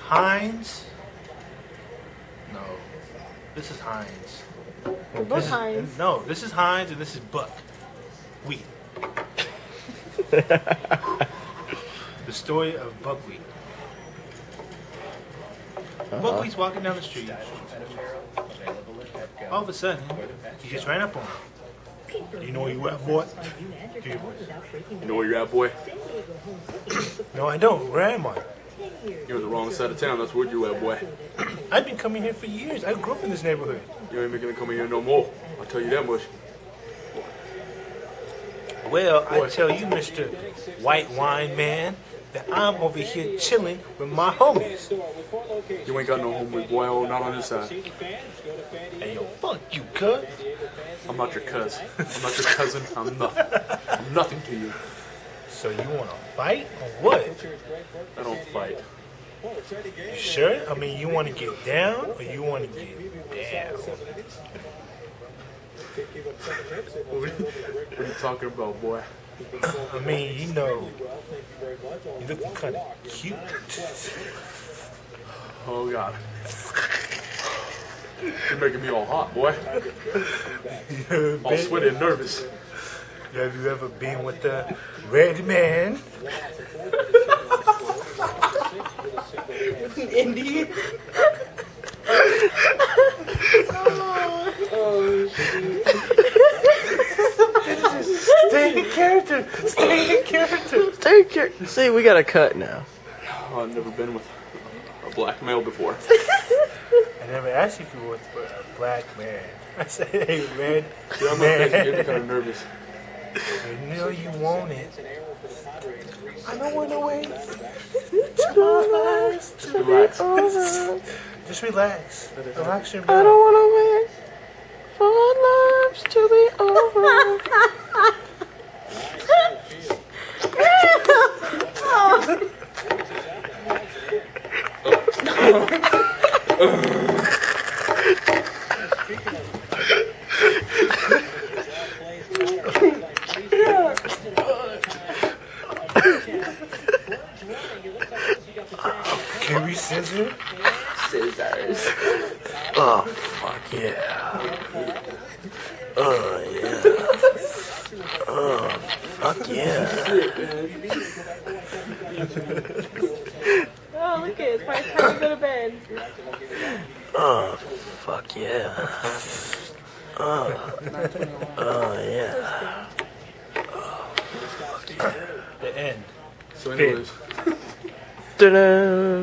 Heinz. No, this is Heinz. Both Heinz. No, this is Heinz and this is Buckwheat. The story of Buckwheat. Buckwheat's walking down the street. All of a sudden, he just ran up on him. You know where you at, boy? You know where you're at, boy? No, I don't. Where am I? You're on the wrong side of town. That's where you at, boy. I've been coming here for years. I grew up in this neighborhood. You ain't gonna come in here no more. I'll tell you that much. Well, I tell you, Mr. White Wine Man, that I'm over here chilling with my homies. You ain't got no homie, boy. Oh, not on this side. Hey, yo, fuck you, cuz. I'm not your cuz. I'm not your cousin. I'm nothing. I'm nothing to you. So you want to fight or what? I don't fight. You sure? I mean, you want to get down or you want to get down? What are you talking about, boy? I mean, you know, you looking kind of cute. Oh, God. You're making me all hot, boy. All sweaty and nervous. Have you ever been with the red man? Indian. Stay in character. Stay in character. Stay in character. See, we got a cut now. Oh, I've never been with a black male before. I never asked you if you were with a black man. I said, hey, red Yeah, I'm man. getting kind of nervous. You know you want it. I don't want to wait. Relax. Relax. Just relax. Relax your I mind. don't want to wait for our lives to be over. Can we scissor? Scissors. Oh, fuck yeah. Oh, yeah. Oh, fuck yeah. Oh, look at it. It's my time to go to bed. Oh, fuck yeah. Oh, yeah. The end. So anyways, Ta-da!